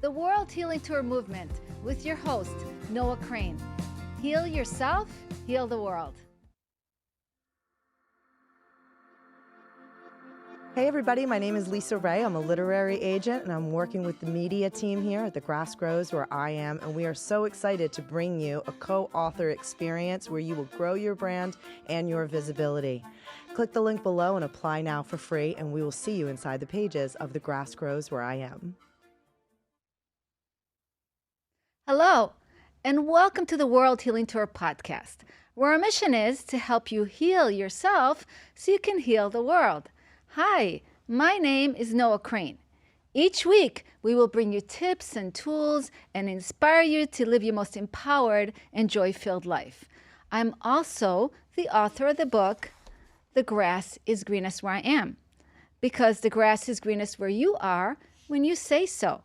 the World Healing Tour movement with your host, Noah Crane. Heal yourself, heal the world. Hey everybody, my name is Lisa Ray. I'm a literary agent and I'm working with the media team here at The Grass Grows where I am, and we are so excited to bring you a co-author experience where you will grow your brand and your visibility. Click the link below and apply now for free, and we will see you inside the pages of The Grass Grows where I am. Hello, and welcome to the World Healing Tour podcast, where our mission is to help you heal yourself so you can heal the world. Hi, my name is Noah Crane. Each week, we will bring you tips and tools and inspire you to live your most empowered and joy-filled life. I'm also the author of the book, The Grass is Greenest Where I Am, because the grass is greenest where you are when you say so.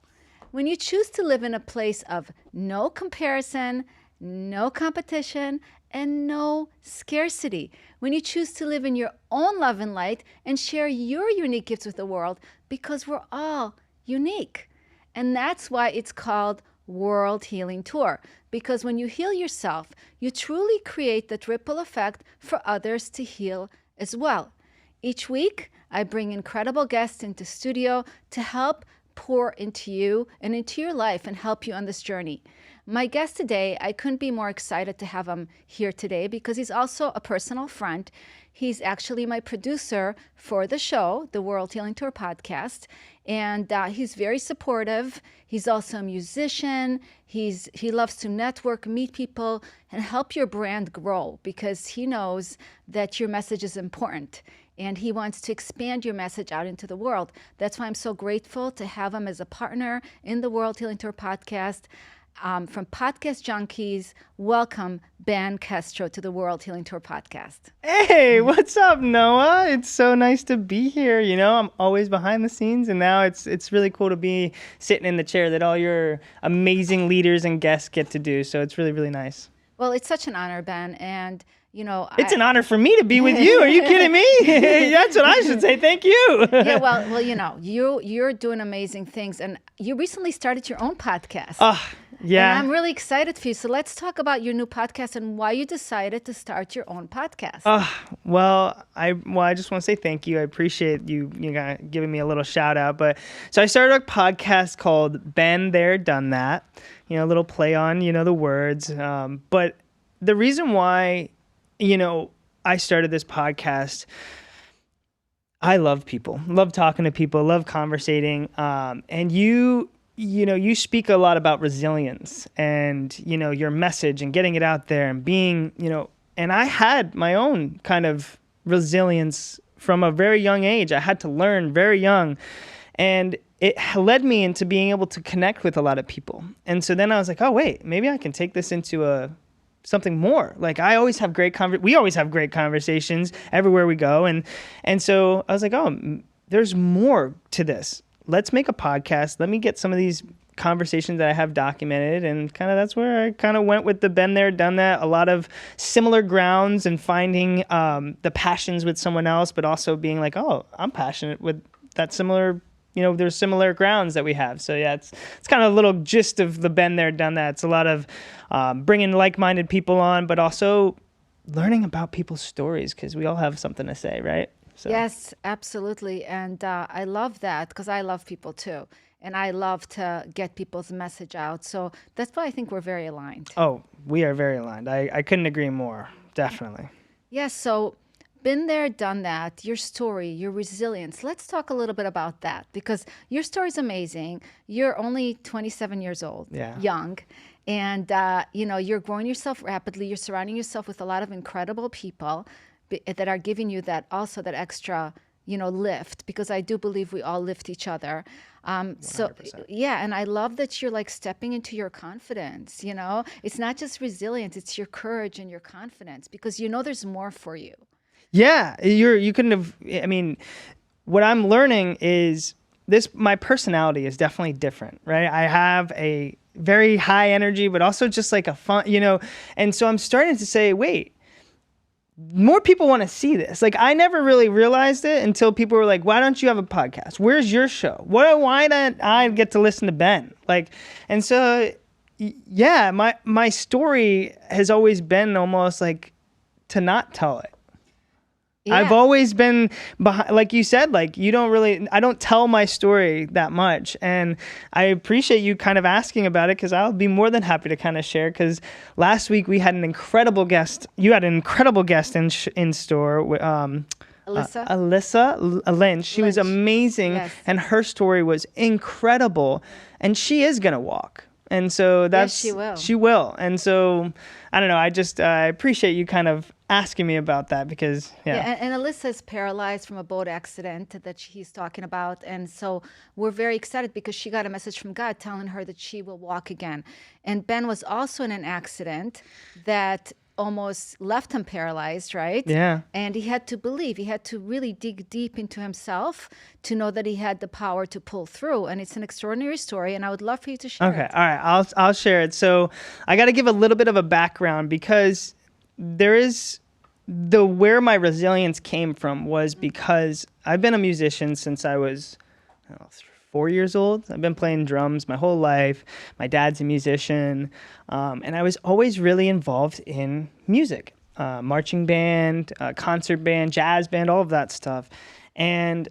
When you choose to live in a place of no comparison, no competition, and no scarcity. When you choose to live in your own love and light and share your unique gifts with the world, because we're all unique. And that's why it's called World Healing Tour. Because when you heal yourself, you truly create that ripple effect for others to heal as well. Each week, I bring incredible guests into studio to help pour into you and into your life and help you on this journey. My guest today, I couldn't be more excited to have him here today because he's also a personal friend. He's actually my producer for the show, the World Healing Tour podcast, and he's very supportive. He's also a musician. He loves to network, meet people, and help your brand grow because he knows that your message is important. And he wants to expand your message out into the world. That's why I'm so grateful to have him as a partner in the World Healing Tour podcast. From Podcast Junkies, welcome Ben Castro to the World Healing Tour podcast. Hey, what's up, Noah? It's so nice to be here. You know, I'm always behind the scenes, and now it's really cool to be sitting in the chair that all your amazing leaders and guests get to do. So it's really, really nice. Well, it's such an honor, Ben, and you know, it's an honor for me to be with you. Are you kidding me? That's what I should say. Thank you. Yeah, well, you know, you're doing amazing things, and you recently started your own podcast. Yeah. And I'm really excited for you. So let's talk about your new podcast and why you decided to start your own podcast. Well, I just want to say thank you. I appreciate you giving me a little shout out. But so I started a podcast called Been There, Done That. You know, a little play on, the words. But the reason why, I started this podcast, I love people, love talking to people, love conversating. And you speak a lot about resilience and, your message and getting it out there and being, and I had my own kind of resilience from a very young age. I had to learn very young, and it led me into being able to connect with a lot of people. And so then I was like, oh, wait, maybe I can take this into something more. Like we always have great conversations everywhere we go. And so I was like, oh, there's more to this. Let's make a podcast. Let me get some of these conversations that I have documented. And kind of that's where I kind of went with the Been There, Done That. A lot of similar grounds and finding the passions with someone else, but also being like, oh, I'm passionate with that similar, there's similar grounds that we have. So yeah, it's kind of a little gist of the Been There, Done That. It's a lot of bringing like-minded people on, but also learning about people's stories because we all have something to say, right? So. Yes, absolutely. And I love that because I love people too. And I love to get people's message out. So that's why I think we're very aligned. Oh, we are very aligned. I couldn't agree more. Definitely. Yes. So been there, done that, your story, your resilience. Let's talk a little bit about that because your story is amazing. You're only 27 years old, young. And, you're growing yourself rapidly. You're surrounding yourself with a lot of incredible people that are giving you that extra, lift, because I do believe we all lift each other. So, yeah, and I love that you're like stepping into your confidence, It's not just resilience, it's your courage and your confidence because there's more for you. Yeah, you couldn't have, what I'm learning is my personality is definitely different, right? I have a very high energy, but also just like a fun, and so I'm starting to say, wait, more people want to see this. Like, I never really realized it until people were like, why don't you have a podcast? Where's your show? Why don't I get to listen to Ben? Like, and so, yeah, my story has always been almost like to not tell it. Yeah. I've always been behind, like you said, like I don't tell my story that much. And I appreciate you kind of asking about it, because I'll be more than happy to kind of share. Because last week we had an incredible guest. You had an incredible guest in store. Alyssa Lynch. She was amazing. Yes. And her story was incredible. And she is going to walk. And so that's, yes, she will. And so, I don't know. I appreciate you kind of asking me about that, because, and Alyssa is paralyzed from a boat accident that he's talking about. And so we're very excited because she got a message from God telling her that she will walk again. And Ben was also in an accident that almost left him paralyzed, right? Yeah. And he had to believe. He had to really dig deep into himself to know that he had the power to pull through. And it's an extraordinary story, and I would love for you to share it. Okay, all right, I'll share it. So I got to give a little bit of a background, because there is where my resilience came from was because I've been a musician since I was 4 years old. I've been playing drums my whole life. My dad's a musician, and I was always really involved in music, marching band, concert band, jazz band, all of that stuff. And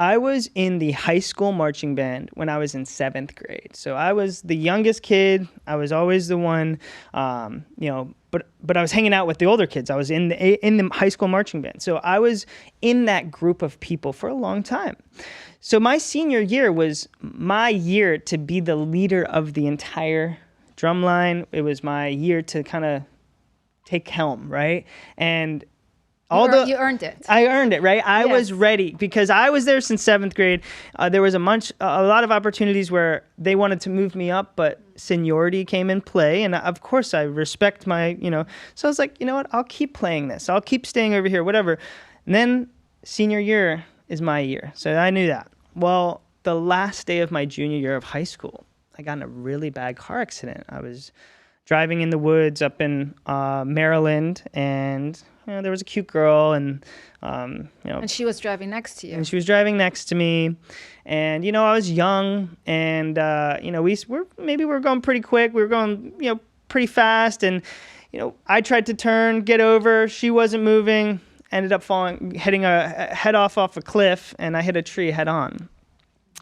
I was in the high school marching band when I was in 7th grade. So I was the youngest kid. I was always the one, but I was hanging out with the older kids. I was in the high school marching band. So I was in that group of people for a long time. So my senior year was my year to be the leader of the entire drum line. It was my year to kind of take helm, right? And you earned it. I earned it, right? I Yes. was ready, because I was there since 7th grade. There was a lot of opportunities where they wanted to move me up, but seniority came in play. And of course I respect so I was like, you know what? I'll keep playing this. I'll keep staying over here, whatever. And then senior year is my year. So I knew that. Well, the last day of my junior year of high school, I got in a really bad car accident. I was driving in the woods up in Maryland, and there was a cute girl, and and she was driving next to you. And she was driving next to me, and I was young, and we were going pretty quick. We were going pretty fast, and I tried to turn, get over. She wasn't moving. Ended up hitting a head off a cliff, and I hit a tree head on.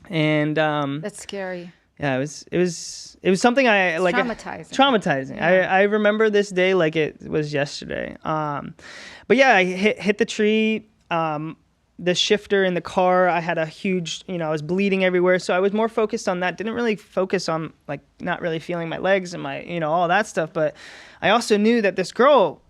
And that's scary. Yeah, it was something I like. Traumatizing. Yeah. I remember this day like it was yesterday. But yeah, I hit the tree. The shifter in the car, I had a huge, I was bleeding everywhere. So I was more focused on that. Didn't really focus on like not really feeling my legs and my, all that stuff. But I also knew that this girl,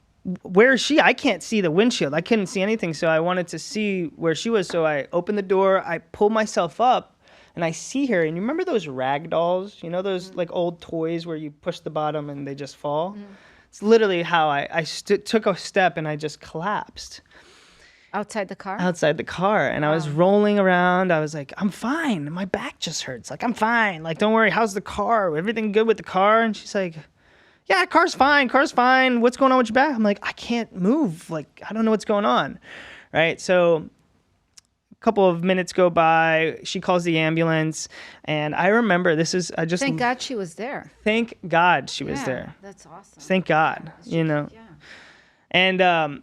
where is she? I can't see the windshield. I couldn't see anything. So I wanted to see where she was. So I opened the door. I pulled myself up. And I see her, and you remember those rag dolls? Those like old toys where you push the bottom and they just fall? Mm. It's literally how I took a step and I just collapsed. Outside the car? Outside the car. And I was rolling around. I was like, I'm fine. My back just hurts. Like, I'm fine. Like, don't worry. How's the car? Everything good with the car? And she's like, yeah, car's fine. Car's fine. What's going on with your back? I'm like, I can't move. Like, I don't know what's going on. Right? So couple of minutes go by, she calls the ambulance, and I remember thank God she was there. Thank God she was there. That's awesome. Thank God, Yeah. And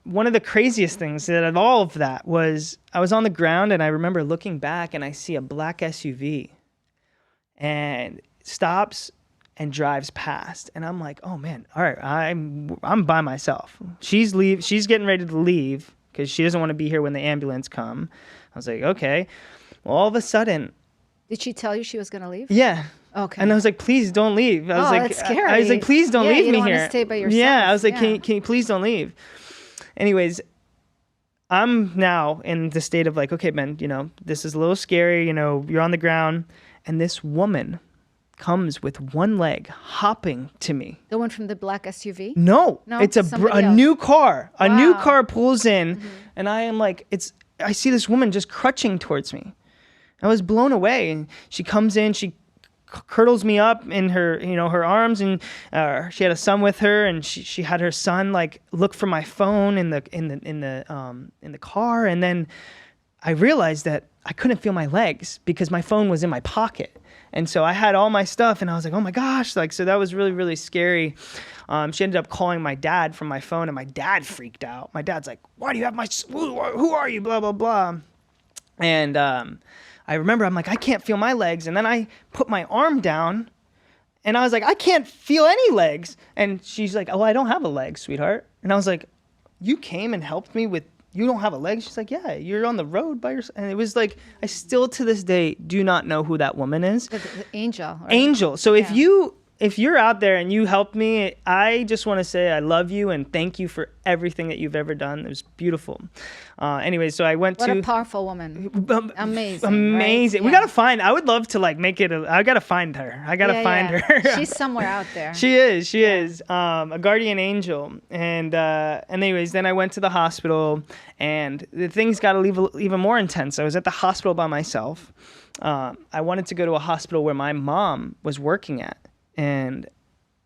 one of the craziest things out of all of that was I was on the ground, and I remember looking back, and I see a black SUV, and stops and drives past, and I'm like, oh man, all right, I'm by myself. She's getting ready to leave, because she doesn't want to be here when the ambulance come. I was like, okay. Well, all of a sudden. Did she tell you she was going to leave? Yeah. Okay. And I was like, please don't leave. I was like, that's scary. I was like, please don't leave me here. You don't want to stay by yourself. Yeah. I was like, can you please don't leave? Anyways, I'm now in the state of like, okay, Ben, this is a little scary. You're on the ground. And this woman comes with one leg hopping to me. The one from the black SUV? No, it's a new car. A new car pulls in, and I am like, I see this woman just crutching towards me. I was blown away, and she comes in, she curdles me up in her, her arms, and she had a son with her, and she had her son like look for my phone in the car, and then I realized that I couldn't feel my legs because my phone was in my pocket. And so I had all my stuff, and I was like, oh my gosh, like, so that was really, really scary. She ended up calling my dad from my phone, and my dad freaked out. My dad's like, why do you have who are you, blah, blah, blah. And I remember I'm like, I can't feel my legs. And then I put my arm down, and I was like, I can't feel any legs. And she's like, oh, I don't have a leg, sweetheart. And I was like, you came and helped me with, you don't have a leg? She's like, yeah, you're on the road by yourself. And it was like, I still to this day do not know who that woman is. The angel. Right? Angel. So if you're out there and you helped me, I just want to say I love you and thank you for everything that you've ever done. It was beautiful. Anyway, so I went What a powerful woman. Amazing. Amazing. Right? We got to find, I would love to like make it, I got to find her. I got to find her. She's somewhere out there. She is a guardian angel. And anyways, then I went to the hospital, and the things got even more intense. I was at the hospital by myself. I wanted to go to a hospital where my mom was working at. And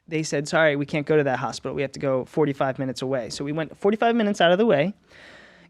they said, sorry, we can't go to that hospital. We have to go 45 minutes away. So we went 45 minutes out of the way,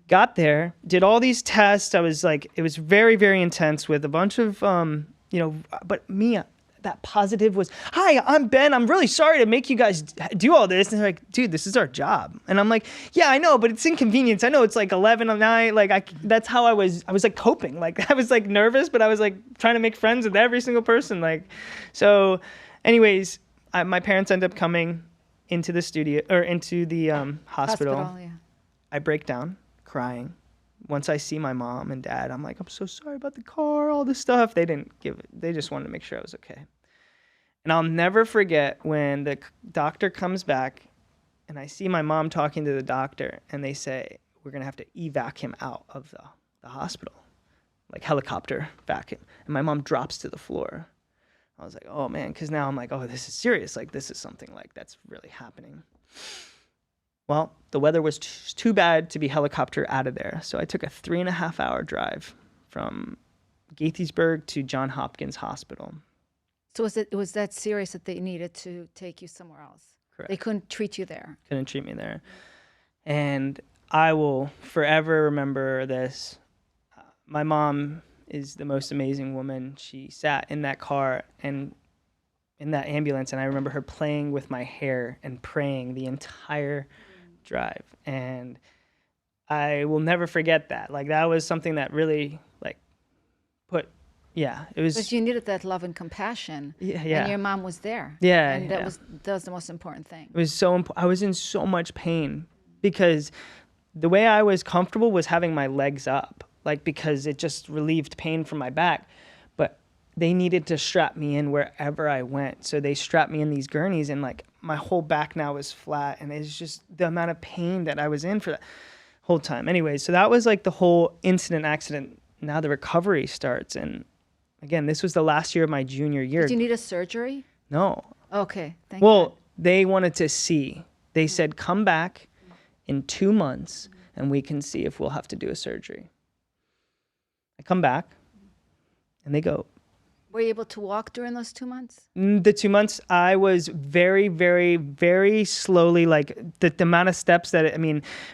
got there, did all these tests. I was like, it was very, very intense with a bunch of, but me, that positive was, hi, I'm Ben. I'm really sorry to make you guys do all this. And they're like, dude, this is our job. And I'm like, yeah, I know, but it's inconvenience. I know it's like 11 at night. Like that's how I was like coping. Like I was like nervous, but I was like trying to make friends with every single person. Like, so anyways, my parents end up coming into the studio or into the hospital. Yeah. I break down crying. Once I see my mom and dad, I'm like, I'm so sorry about the car, all this stuff. They didn't give it. They just wanted to make sure I was okay. And I'll never forget when the doctor comes back and I see my mom talking to the doctor, and they say, we're going to have to evac him out of the hospital, like helicopter vacuum. And my mom drops to the floor. I was like, oh man, because now I'm like, oh, this is serious. Like, this is something like that's really happening. Well, the weather was too bad to be helicopter out of there. So I took a 3.5-hour drive from Gaithersburg to Johns Hopkins Hospital. So it was that serious that they needed to take you somewhere else? Correct. They couldn't treat you there? Couldn't treat me there. And I will forever remember this. My mom is the most amazing woman. She sat in that car and in that ambulance, and I remember her playing with my hair and praying the entire drive. And I will never forget that. Like, that was something that really it was. Because you needed that love and compassion. Yeah. And your mom was there. Yeah. And that was the most important thing. It was so I was in so much pain because the way I was comfortable was having my legs up, like, because it just relieved pain from my back. But they needed to strap me in wherever I went. So they strapped me in these gurneys, and like my whole back now is flat, and it's just the amount of pain that I was in for that whole time. Anyway, so that was like the whole accident. Now the recovery starts, and again, this was the last year of my junior year. Did you need a surgery? No. Okay, thank Well, they wanted to see. They said, come back in 2 months, and we can see if we'll have to do a surgery. I come back, and they go. Were you able to walk during those 2 months? The 2 months, I was very, very, very slowly, like the amount of steps that,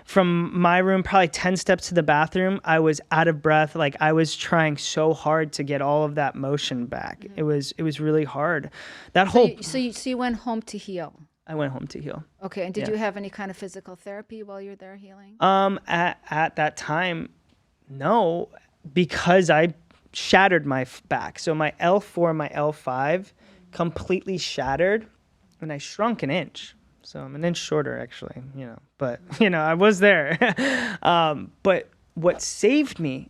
from my room, probably 10 steps to the bathroom, I was out of breath. Like, I was trying so hard to get all of that motion back. Mm-hmm. It was really hard. So you went home to heal? I went home to heal. Okay, and did you have any kind of physical therapy while you were there healing? At that time, no, because I shattered my back. So my L4 and my L5 completely shattered, and I shrunk an inch. So I'm an inch shorter, actually, but I was there. But what saved me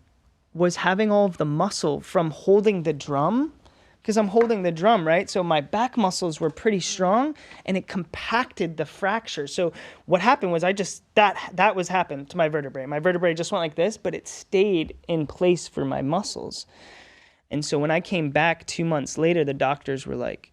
was having all of the muscle from holding the drum, because I'm holding the drum, right? So my back muscles were pretty strong, and it compacted the fracture. So what happened was that was happened to my vertebrae. My vertebrae just went like this, but it stayed in place for my muscles. And so when I came back 2 months later, the doctors were like,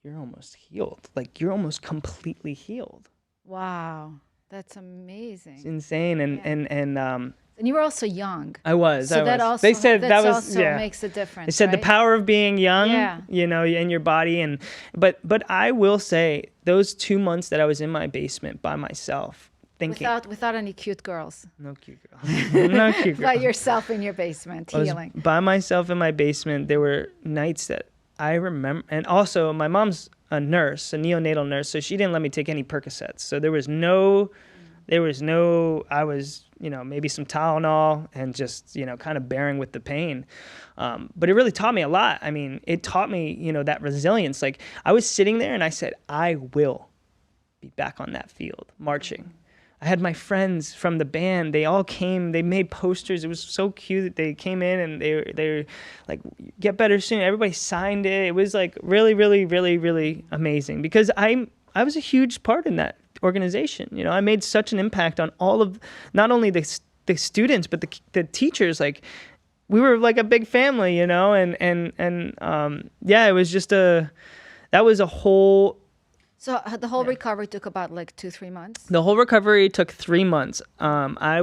you're almost healed. Like, you're almost completely healed. Wow. That's amazing. It's insane. And And you were also young. I was. So I that was. also, They said that was also makes a difference. They said the right? power of being young, Yeah. you know, in your body, but I will say those 2 months that I was in my basement by myself, thinking, Without any cute girls. no cute girls, no cute girls. By yourself in your basement, I was healing. by myself in my basement. There were nights that I remember, and also my mom's a nurse, a neonatal nurse, so she didn't let me take any Percocets. So there was no, I was, you know, maybe some Tylenol and just, you know, kind of bearing with the pain. But it really taught me a lot. I mean, it taught me, you know, that resilience. Like I was sitting there and I said, I will be back on that field marching. I had my friends from the band. They all came. They made posters. It was so cute. They came in and they were like, "Get better soon." Everybody signed it. It was like really, really, really, really amazing because I was a huge part in that organization. You know, I made such an impact on all of not only the students but the teachers. Like we were like a big family. You know, and yeah, it was just that was a whole. So the whole recovery took about like 2-3 months? The whole recovery took 3 months. I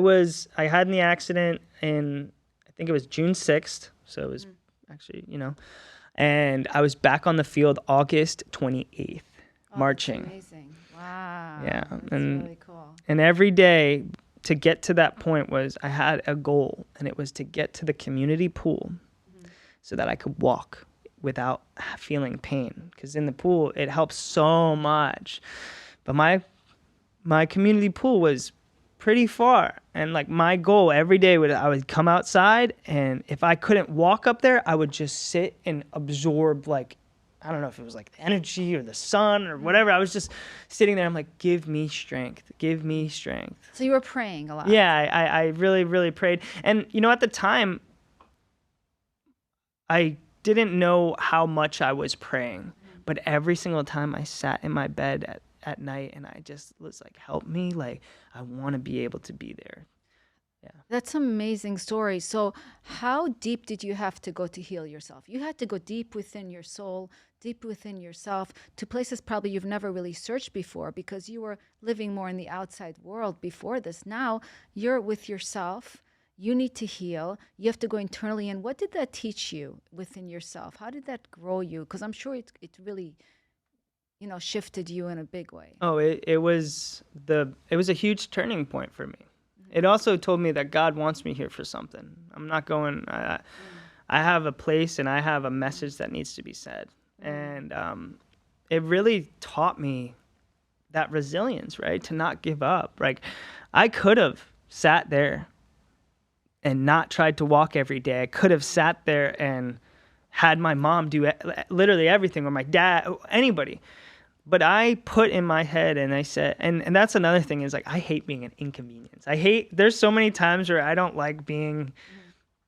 had in the accident in, I think it was June 6th. So it was actually, you know, and I was back on the field August 28th, marching. That's amazing. Wow. Yeah. That's and really cool. And every day to get to that point was I had a goal, and it was to get to the community pool so that I could walk without feeling pain, because in the pool it helps so much. But my community pool was pretty far, and like my goal every day I would come outside, and if I couldn't walk up there, I would just sit and absorb, like, I don't know if it was like the energy or the sun or whatever. I was just sitting there. I'm like, give me strength, give me strength. So you were praying a lot. Yeah, I really, really prayed. And you know, at the time I didn't know how much I was praying, but every single time I sat in my bed at night and I just was like, help me, like I want to be able to be there. Yeah. That's an amazing story. So how deep did you have to go to heal yourself? You had to go deep within your soul, deep within yourself, to places probably you've never really searched before because you were living more in the outside world before this. Now you're with yourself. You need to heal. You have to go internally. And what did that teach you within yourself? How did that grow you? Because I'm sure it really, you know, shifted you in a big way. Oh, it was a huge turning point for me. It also told me that God wants me here for something. I'm not going. I have a place and I have a message that needs to be said. And it really taught me that resilience, right? To not give up. Like I could have sat there and not tried to walk every day. I could have sat there and had my mom do literally everything, or my dad, anybody. But I put in my head and I said, and that's another thing is like, I hate being an inconvenience. There's so many times where I don't like being,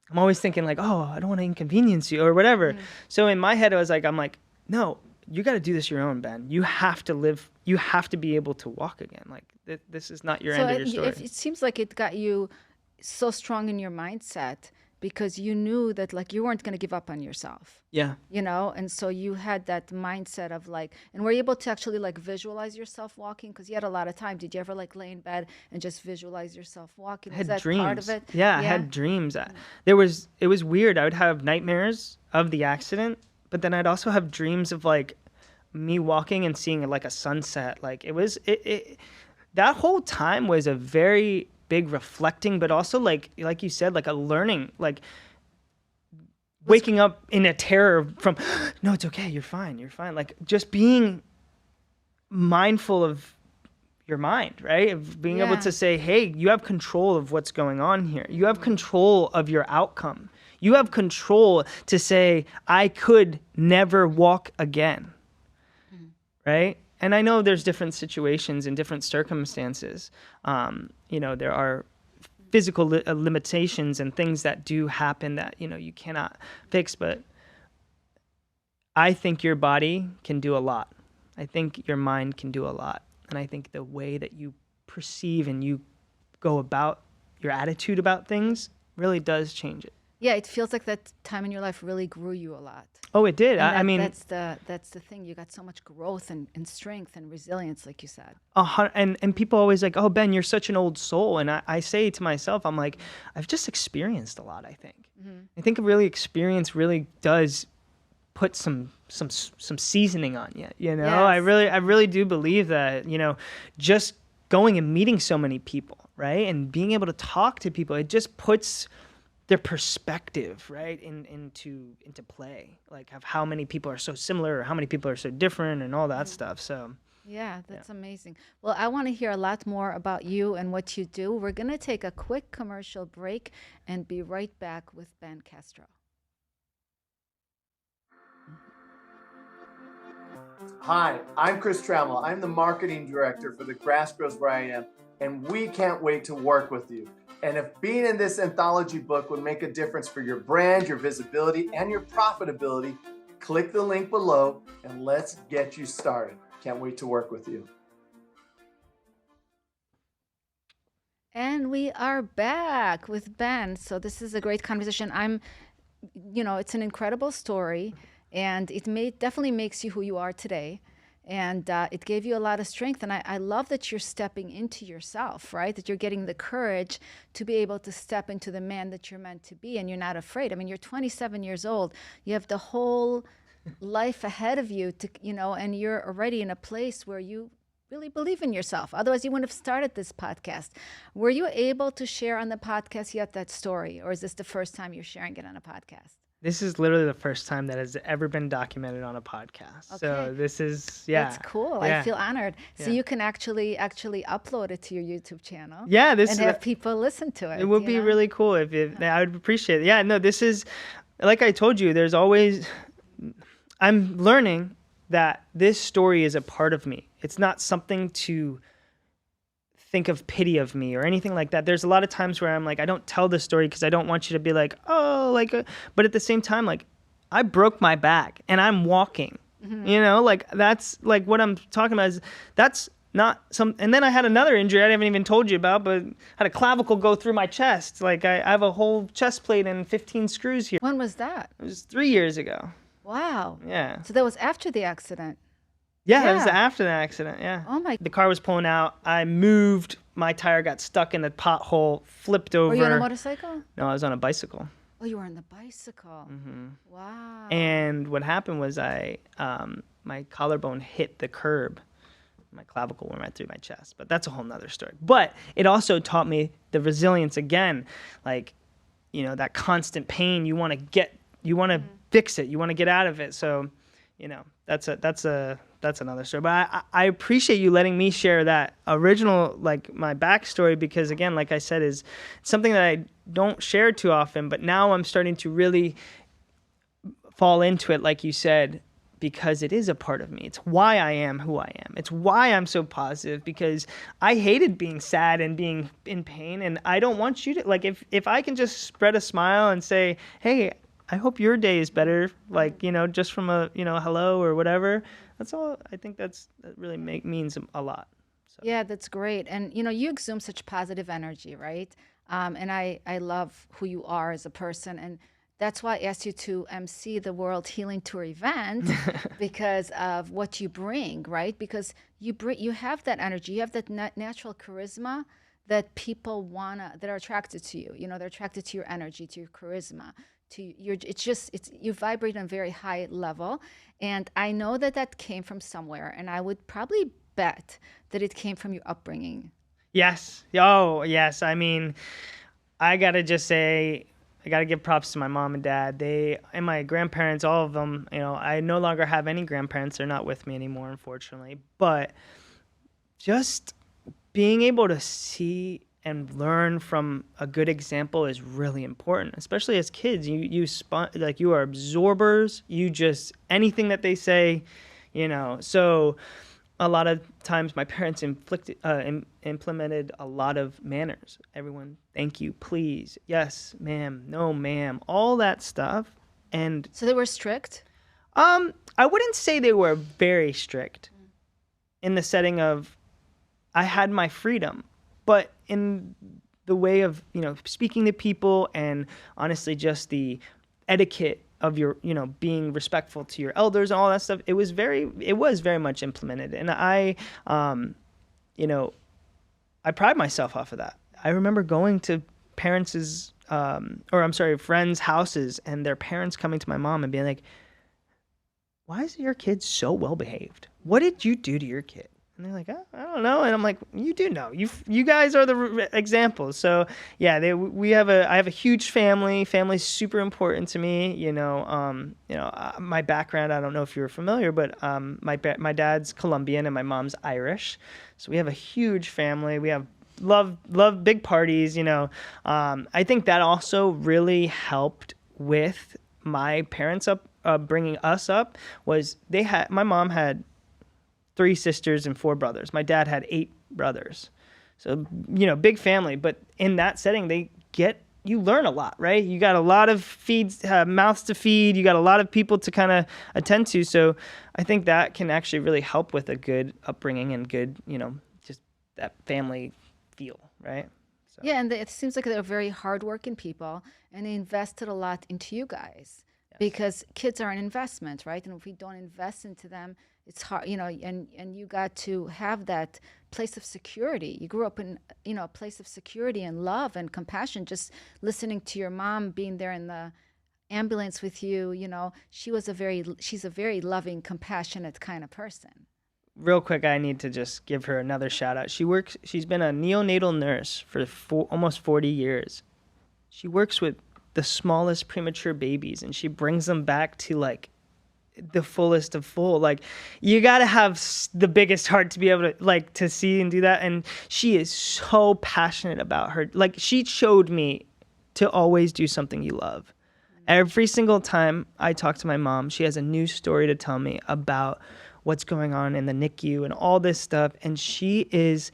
I'm always thinking like, oh, I don't want to inconvenience you or whatever. So in my head, I'm like, no, you got to do this your own, Ben. You have to be able to walk again. Like this is not your end of your story. It seems like it got you so strong in your mindset because you knew that like you weren't going to give up on yourself. Yeah. You know, and so you had that mindset of like, and were you able to actually like visualize yourself walking? Because you had a lot of time. Did you ever like lay in bed and just visualize yourself walking? I had that dreams. part of it? Yeah, I had dreams. It was weird. I would have nightmares of the accident, but then I'd also have dreams of like me walking and seeing like a sunset. Like it that whole time was a very big reflecting, but also like you said, like a learning, like waking up in a terror from, no, it's okay, you're fine. Like just being mindful of your mind, right? Of being able to say, hey, you have control of what's going on here. You have control of your outcome. You have control to say, I could never walk again, right? And I know there's different situations and different circumstances. You know, there are physical limitations and things that do happen that, you know, you cannot fix. But I think your body can do a lot. I think your mind can do a lot. And I think the way that you perceive and you go about your attitude about things really does change it. Yeah, it feels like that time in your life really grew you a lot. Oh, it did. And I mean, that's the thing. You got so much growth and strength and resilience, like you said. and people always like, oh, Ben, you're such an old soul. And I say to myself, I'm like, I've just experienced a lot, I think. I think really experience really does put some seasoning on you, you know? Yes. I really do believe that, you know, just going and meeting so many people, right? And being able to talk to people, it just puts their perspective, right, into play, like of how many people are so similar or how many people are so different and all that stuff. So Yeah, that's amazing. Well, I want to hear a lot more about you and what you do. We're going to take a quick commercial break and be right back with Ben Castro. Hi, I'm Chris Trammell. I'm the marketing director for The Grass Grows Where I Am, and we can't wait to work with you. And if being in this anthology book would make a difference for your brand, your visibility, and your profitability, click the link below and let's get you started. Can't wait to work with you. And we are back with Ben. So this is a great conversation. It's an incredible story, and definitely makes you who you are today. And it gave you a lot of strength. And I love that you're stepping into yourself, right? That you're getting the courage to be able to step into the man that you're meant to be, and you're not afraid. I mean, you're 27 years old. You have the whole life ahead of you, and you're already in a place where you really believe in yourself. Otherwise, you wouldn't have started this podcast. Were you able to share on the podcast yet that story, or is this the first time you're sharing it on a podcast? this is literally the first time that has ever been documented on a podcast. So Okay. this is, yeah. That's cool. Yeah. I feel honored. So Yeah. you can actually upload it to your YouTube channel. Yeah, this and is have people listen to it. it would you be know? really cool if I would appreciate it. Yeah, no, this is, like I told you, there's always, I'm learning that this story is a part of me. It's not something to think of pity of me or anything like that. There's a lot of times where I'm like, I don't tell this story because I don't want you to be like, oh, like, but at the same time, like, I broke my back and I'm walking, you know, like that's like what I'm talking about is that's not some, and then I had another injury I haven't even told you about, but had a clavicle go through my chest. Like I have a whole chest plate and 15 screws here. When was that? It was 3 years ago. Wow. Yeah. So that was after the accident. Yeah, it was Yeah. after the accident. Yeah. Oh my. The car was pulling out. I moved. My tire got stuck in the pothole, flipped over. Were you on a motorcycle? No, I was on a bicycle. Oh, you were on the bicycle. Wow. And what happened was my collarbone hit the curb. My clavicle went right through my chest. But that's a whole nother story. But it also taught me the resilience again. Like, you know, that constant pain. You want to fix it. You want to get out of it. So, you know, that's another story. But I appreciate you letting me share that original, like my backstory, because again, like I said, is something that I don't share too often, but now I'm starting to really fall into it, like you said, because it is a part of me. It's why I am who I am. It's why I'm so positive, because I hated being sad and being in pain. And I don't want you to, like, if I can just spread a smile and say, hey, I hope your day is better, like, you know, just from a, you know, hello or whatever. That's all. I think that really means a lot. So. Yeah, that's great. And, you know, you exude such positive energy, right? And I love who you are as a person. And that's why I asked you to MC the World Healing Tour event because of what you bring, right? Because you have that energy, you have that natural charisma that people that are attracted to you. You know, they're attracted to your energy, to your charisma. You vibrate on a very high level, and I know that came from somewhere, and I would probably bet that it came from your upbringing. Yes. Oh, yes. I mean, I gotta just say, I gotta give props to my mom and dad. And my grandparents, all of them. You know, I no longer have any grandparents. They're not with me anymore, unfortunately. But just being able to see and learn from a good example is really important, especially as kids. You are absorbers. You just, anything that they say, you know. So a lot of times my parents implemented a lot of manners. Everyone, thank you, please, yes, ma'am, no, ma'am, all that stuff. And So they were strict? I wouldn't say they were very strict in the setting of I had my freedom. But in the way of, speaking to people, and honestly just the etiquette of your, being respectful to your elders and all that stuff. It was very much implemented. And I pride myself off of that. I remember going to friends' houses, and their parents coming to my mom and being like, why is your kid so well behaved? What did you do to your kid? And they're like, oh, I don't know. And I'm like, you do know. You guys are the examples. So yeah, I have a huge family. Family's super important to me. My background, I don't know if you're familiar, but my dad's Colombian and my mom's Irish. So we have a huge family. We have love big parties. I think that also really helped with my parents bringing us up. Was my mom had 3 sisters and 4 brothers. My dad had 8 brothers. So, big family. But in that setting, you learn a lot, right? You got a lot of mouths to feed. You got a lot of people to kind of attend to. So I think that can actually really help with a good upbringing and good, just that family feel, right? So. Yeah, and it seems like they're very hardworking people, and they invested a lot into you guys. Yes. Because kids are an investment, right? And if we don't invest into them, it's hard, and you got to have that place of security. You grew up in, a place of security and love and compassion. Just listening to your mom being there in the ambulance with you, she's a very loving, compassionate kind of person. Real quick, I need to just give her another shout out. She's been a neonatal nurse for almost 40 years. She works with the smallest premature babies, and she brings them back to like the fullest of full. Like, you got to have the biggest heart to be able to to see and do that. And she is so passionate about her. Like, she showed me to always do something you love. Every single time I talk to my mom, she has a new story to tell me about what's going on in the NICU and all this stuff. And she is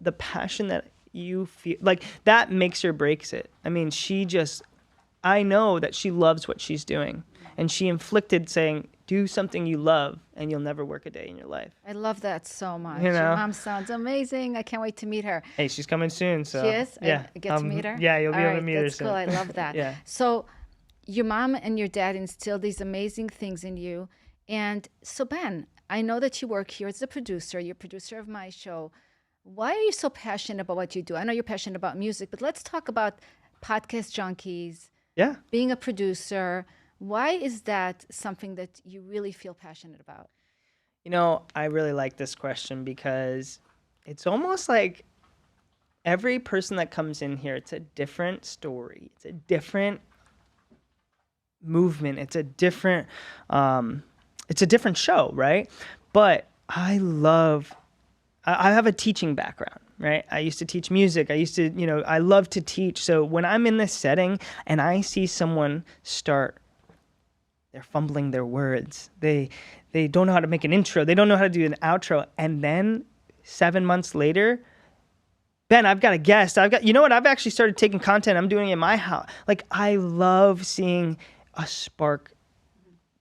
the passion that you feel, like, that makes or breaks it. I mean, I know that she loves what she's doing. And she inflicted saying, do something you love and you'll never work a day in your life. I love that so much. Your mom sounds amazing. I can't wait to meet her. Hey, she's coming soon. So she is? Yeah. I get to meet her? Yeah, you'll be able to meet her soon. That's cool. I love that. Yeah. So your mom and your dad instilled these amazing things in you. And so, Ben, I know that you work here as a producer. You're a producer of my show. Why are you so passionate about what you do? I know you're passionate about music, but let's talk about Podcast Junkies. Yeah. Being a producer. Why is that something that you really feel passionate about? I really like this question because it's almost like every person that comes in here, it's a different story. It's a different movement. It's a different show, right? But I have a teaching background, right? I used to teach music. I love to teach. So when I'm in this setting and I see someone they're fumbling their words. They don't know how to make an intro. They don't know how to do an outro. And then 7 months later, Ben, I've got a guest. I've actually started taking content. I'm doing it in my house. Like, I love seeing a spark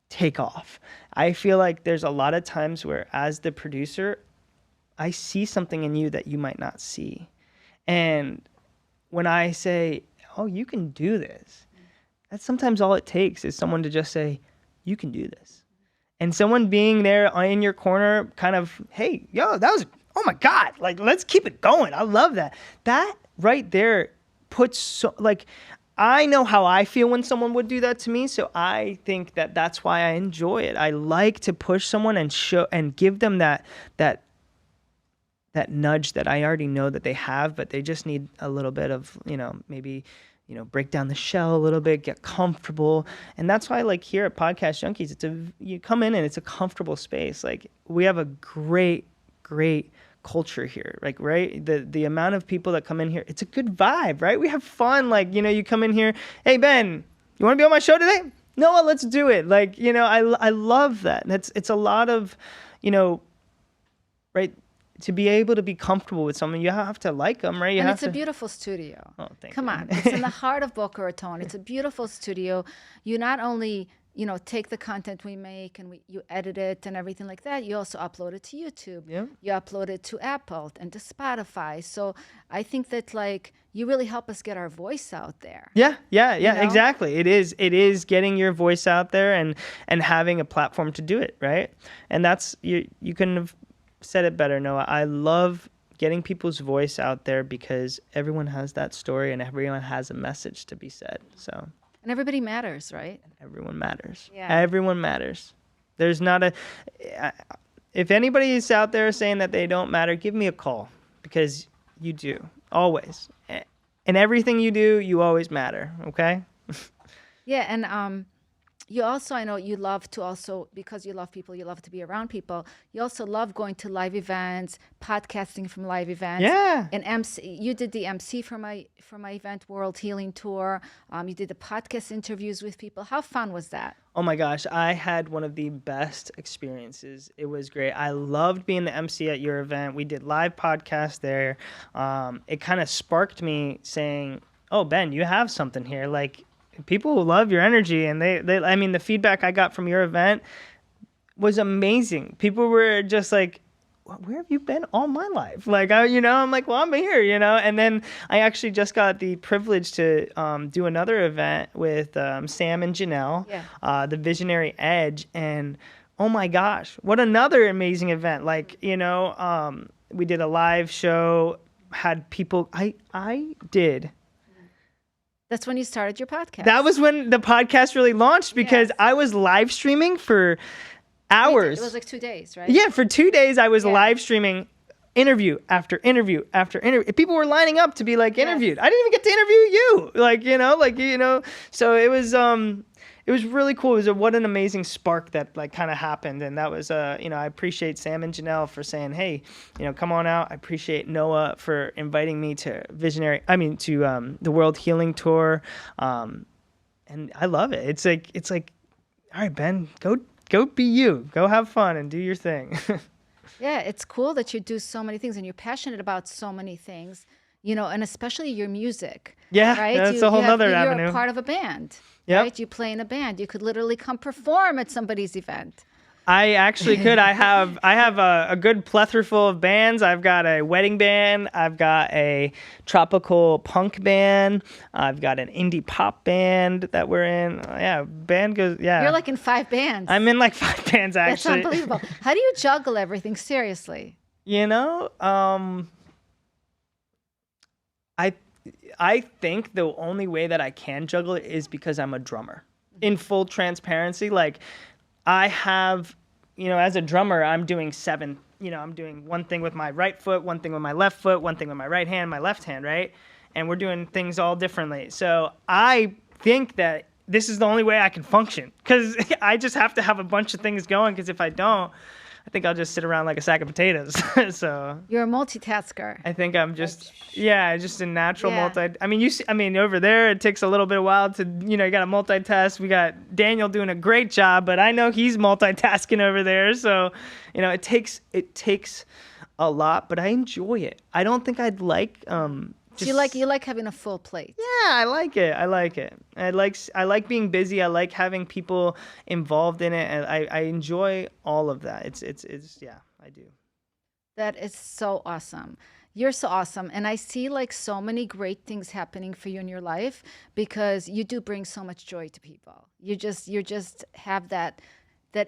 take off. I feel like there's a lot of times where, as the producer, I see something in you that you might not see. And when I say, oh, you can do this, that's sometimes all it takes, is someone to just say, you can do this. And someone being there in your corner kind of, hey, yo, oh my God, like, let's keep it going. I love that. That right there I know how I feel when someone would do that to me. So I think that that's why I enjoy it. I like to push someone and show and give them that nudge that I already know that they have, but they just need a little bit of, maybe, break down the shell a little bit, get comfortable. And that's why, like, here at Podcast Junkies, you come in and it's a comfortable space. Like, we have a great culture here. Like, right? The amount of people that come in here, it's a good vibe, right? We have fun. Like, you come in here, hey, Ben, you want to be on my show today? No, let's do it. Like, I love that. And it's a lot of, right? To be able to be comfortable with someone, you have to like them, right? It's a beautiful studio. Oh, thank you. Come on. It's in the heart of Boca Raton. It's a beautiful studio. You not only take the content we make and you edit it and everything like that. You also upload it to YouTube. Yeah. You upload it to Apple and to Spotify. So I think that like you really help us get our voice out there. Yeah, know? exactly. It is getting your voice out there and having a platform to do it, right? And that's you couldn't have said it better, Noah. I love getting people's voice out there because everyone has that story and everyone has a message to be said. So And everybody matters, right? everyone matters. Yeah. Everyone matters. There's not if anybody is out there saying that they don't matter, give me a call because you do always. And everything you do, you always matter. Okay. Yeah, and you also, I know you love to also, because you love people, you love to be around people. You also love going to live events, podcasting from live events. Yeah. And MC, you did the MC for my event, World Healing Tour. You did the podcast interviews with people. How fun was that? Oh my gosh, I had one of the best experiences. It was great. I loved being the MC at your event. We did live podcasts there. It kind of sparked me saying, "Oh, Ben, you have something here." Like, people love your energy, and I mean, the feedback I got from your event was amazing. People were just like, "Where have you been all my life?" Like, I'm like, "Well, I'm here," And then I actually just got the privilege to do another event with Sam and Janelle, the Visionary Edge, and oh my gosh, what another amazing event! Like, we did a live show, had people. I did. That's when you started your podcast. That was when the podcast really launched because I was live streaming for hours. It was like 2 days, right? Yeah, for 2 days I was live streaming interview after interview after interview. People were lining up to be like interviewed. I didn't even get to interview you. So it was really cool. It was what an amazing spark that like kind of happened. And that was I appreciate Sam and Janelle for saying, "Hey, come on out." I appreciate Noah for inviting me to the World Healing Tour. And I love it. It's like, all right, Ben, go be you. Go have fun and do your thing. Yeah, it's cool that you do so many things and you're passionate about so many things, and especially your music. Yeah, right? that's a whole other avenue. You're part of a band, Yep. right? You play in a band. You could literally come perform at somebody's event. I actually could. I have a good plethora full of bands. I've got a wedding band. I've got a tropical punk band. I've got an indie pop band that we're in. Band goes. Yeah. You're like in 5 bands. I'm in like 5 bands actually. That's unbelievable. How do you juggle everything? Seriously. I think the only way that I can juggle it is because I'm a drummer. In full transparency, like I have, as a drummer, I'm doing 7. I'm doing one thing with my right foot, one thing with my left foot, one thing with my right hand, my left hand, right? And we're doing things all differently. So I think that this is the only way I can function because I just have to have a bunch of things going because if I don't, I think I'll just sit around like a sack of potatoes. So you're a multitasker. I think I'm just a natural multi. I mean, over there it takes a little bit of while to you got to multitask. We got Daniel doing a great job, but I know he's multitasking over there. So it takes a lot, but I enjoy it. I don't think I'd like. So you like having a full plate. Yeah, I like it. I like being busy. I like having people involved in it, and I enjoy all of that. It's I do. That is so awesome. You're so awesome, and I see like so many great things happening for you in your life because you do bring so much joy to people. You just have that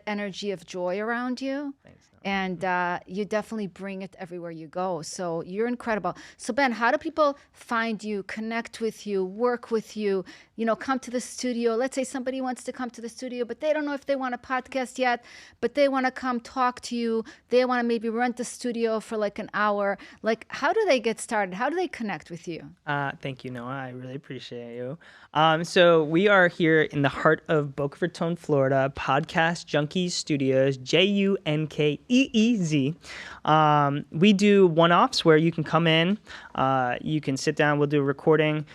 energy of joy around you. Thanks. And you definitely bring it everywhere you go. So you're incredible. So Ben, how do people find you, connect with you, work with you, come to the studio? Let's say somebody wants to come to the studio, but they don't know if they want a podcast yet, but they want to come talk to you. They want to maybe rent the studio for like an hour. Like, how do they get started? How do they connect with you? Thank you, Noah. I really appreciate you. So we are here in the heart of Boca Raton, Florida, Podcast Junkies Studios, JUNKEEZ. We do one-offs where you can come in, you can sit down, we'll do a recording.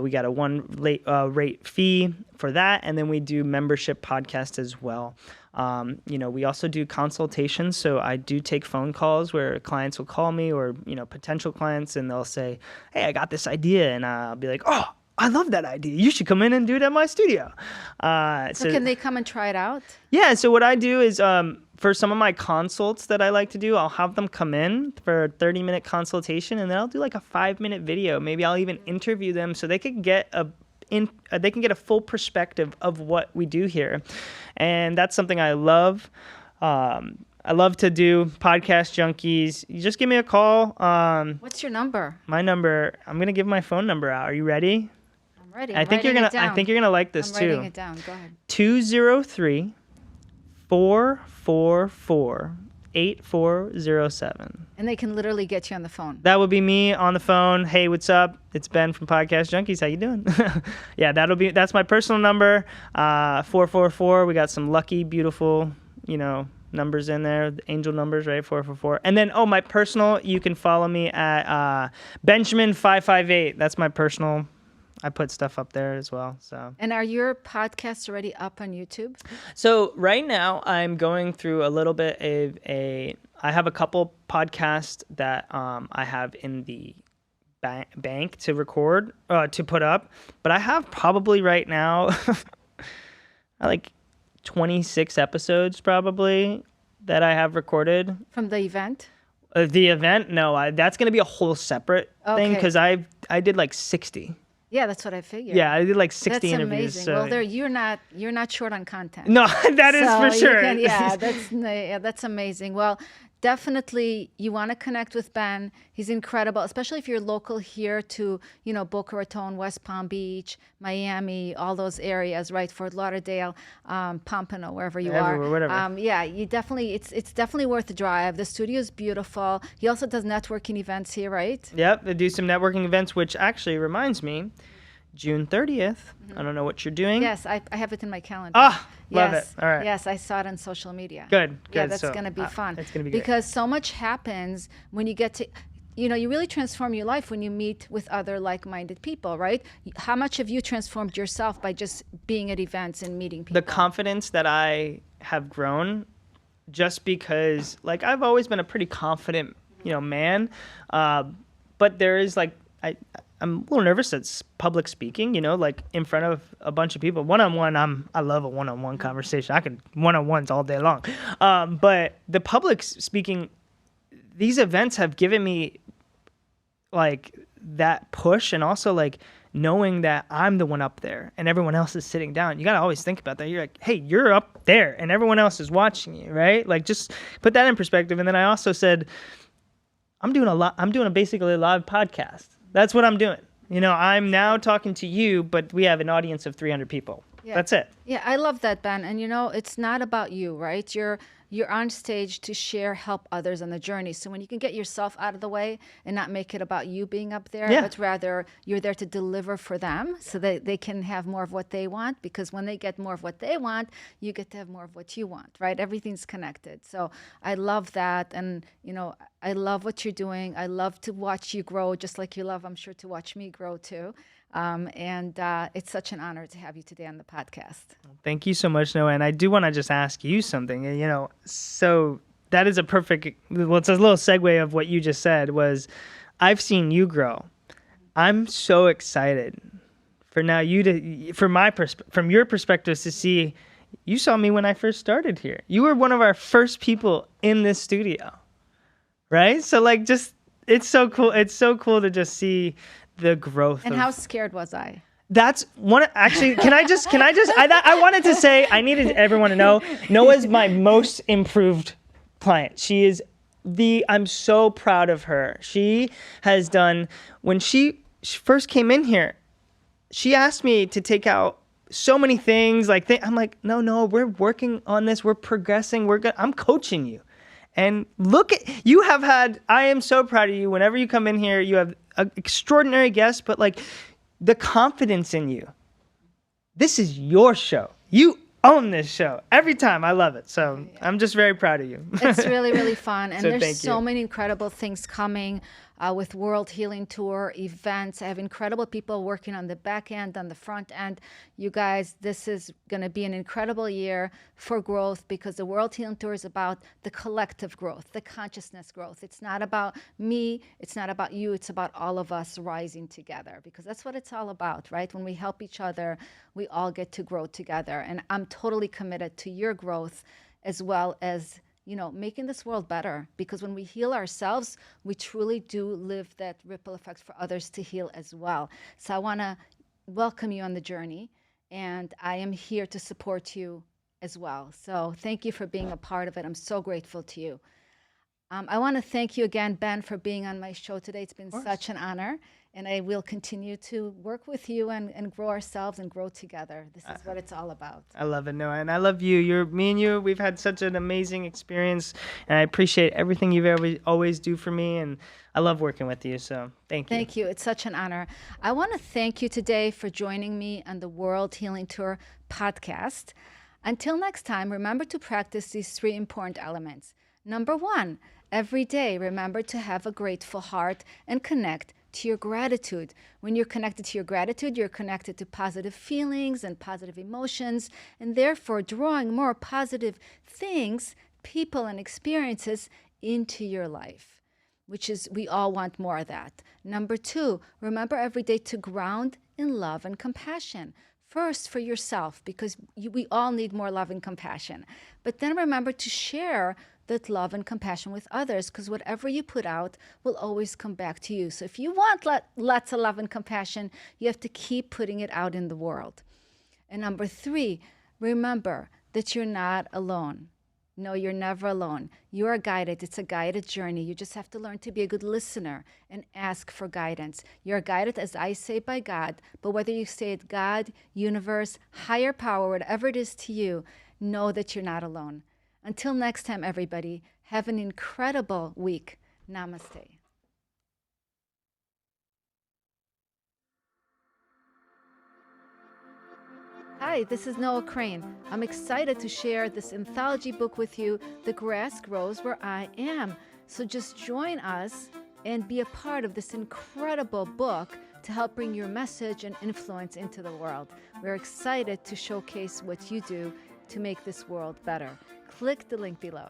We got a rate fee for that, and then we do membership podcasts as well. We also do consultations, so I do take phone calls where clients will call me or, potential clients, and they'll say, "Hey, I got this idea," and I'll be like, "Oh, I love that idea. You should come in and do it at my studio. So can they come and try it out? Yeah. So what I do is for some of my consults that I like to do, I'll have them come in for a 30-minute consultation, and then I'll do like a 5-minute video. Maybe I'll even interview them so they could get a full perspective of what we do here. And that's something I love. I love to do podcast junkies. You just give me a call. What's your number? My number, I'm going to give my phone number out. Are you ready? I'm ready. I think you're going to like this too. I'm writing it down. Go ahead. 203-444-8407. And they can literally get you on the phone. That would be me on the phone. Hey, what's up? It's Ben from Podcast Junkies. How you doing? Yeah, that's my personal number. 444. We got some lucky, beautiful, numbers in there, the angel numbers, right? 444. And then, my personal, you can follow me at Benjamin558. That's my personal. I put stuff up there as well. So. And are your podcasts already up on YouTube? So right now I'm going through a little bit of I have a couple podcasts that I have in the bank to record, to put up, but I have probably right now like 26 episodes probably that I have recorded. From the event? The event? No, that's going to be a whole separate thing because I did like 60. Yeah, that's what I figured. Yeah, I did like 60 that's interviews. Amazing. So. Well, you're not short on content. No, that is for sure. That's amazing. Well, definitely you want to connect with Ben. He's incredible, especially if you're local here to, Boca Raton, West Palm Beach, Miami, all those areas, right? Fort Lauderdale, Pompano, wherever you are. Whatever. Yeah, you definitely, it's definitely worth the drive. The studio is beautiful. He also does networking events here, right? Yep, I do some networking events, which actually reminds me, June 30th. I don't know what you're doing. Yes, I have it in my calendar. Love it. All right. Yes, I saw it on social media. Good. Yeah, that's going to be fun. It's going to be great. Because so much happens when you get to, you really transform your life when you meet with other like-minded people, right? How much have you transformed yourself by just being at events and meeting people? The confidence that I have grown just because, like, I've always been a pretty confident, man. But there is, like, I'm a little nervous at public speaking, like in front of a bunch of people. One-on-one, I love a one-on-one conversation. I can one-on-ones all day long. But the public speaking, these events have given me like that push, and also like knowing that I'm the one up there and everyone else is sitting down. You got to always think about that. You're like, hey, you're up there and everyone else is watching you, right? Like just put that in perspective. And then I also said, I'm doing basically a live podcast. That's what I'm doing. I'm now talking to you, but we have an audience of 300 people. Yeah. That's it. Yeah, I love that, Ben. And it's not about you, right? You're on stage to help others on the journey. So when you can get yourself out of the way and not make it about you being up there, but rather you're there to deliver for them so that they can have more of what they want. Because when they get more of what they want, you get to have more of what you want, right? Everything's connected. So I love that. And, I love what you're doing. I love to watch you grow, just like you love, I'm sure, to watch me grow too. And it's such an honor to have you today on the podcast. Thank you so much, Noah. And I do want to just ask you something, so that is it's a little segue of what you just said was I've seen you grow. I'm so excited for now from your perspective to see, you saw me when I first started here. You were one of our first people in this studio, right? So like it's so cool. It's so cool to just see the growth. And how scared was I? That's one. Actually, can I just? I wanted to say, I needed everyone to know, Noah's my most improved client. She is I'm so proud of her. She has done, when she first came in here, she asked me to take out so many things. I'm like, no, we're working on this. We're progressing. I'm coaching you. And I am so proud of you. Whenever you come in here, you have an extraordinary guest, but like the confidence in you. This is your show. You own this show every time. I love it. So I'm just very proud of you. It's really, really fun. And So there's so many incredible things coming. with World Healing Tour events. I have incredible people working on the back end, on the front end. You guys, this is going to be an incredible year for growth, because the World Healing Tour is about the collective growth, the consciousness growth. It's not about me, it's not about you, it's about all of us rising together, because that's what it's all about, right? When we help each other, we all get to grow together. And I'm totally committed to your growth, as well as making this world better, because when we heal ourselves, we truly do live that ripple effect for others to heal as well. So I want to welcome you on the journey, and I am here to support you as well. So thank you for being a part of it. I'm so grateful to you. I want to thank you again, Ben, for being on my show today. It's been such an honor, and I will continue to work with you and grow ourselves and grow together. This is what it's all about. I love it, Noah, and I love you. Me and you, we've had such an amazing experience, and I appreciate everything you've always do for me, and I love working with you, so thank you. Thank you. It's such an honor. I want to thank you today for joining me on the World Healing Tour podcast. Until next time, remember to practice these 3 important elements. Number 1, every day, remember to have a grateful heart and connect to your gratitude. When you're connected to your gratitude, you're connected to positive feelings and positive emotions, and therefore drawing more positive things, people, and experiences into your life, which is, we all want more of that. Number 2, remember every day to ground in love and compassion. First for yourself, because we all need more love and compassion. But then remember to share that love and compassion with others, because whatever you put out will always come back to you. So if you want lots of love and compassion, you have to keep putting it out in the world. And number 3, remember that you're not alone. No, you're never alone. You are guided. It's a guided journey. You just have to learn to be a good listener and ask for guidance. You're guided, as I say, by God. But whether you say it God, universe, higher power, whatever it is to you, know that you're not alone. Until next time, everybody, have an incredible week. Namaste. Hi, this is Noah Crane. I'm excited to share this anthology book with you, The Grass Grows Where I Am. So just join us and be a part of this incredible book to help bring your message and influence into the world. We're excited to showcase what you do to make this world better. Click the link below.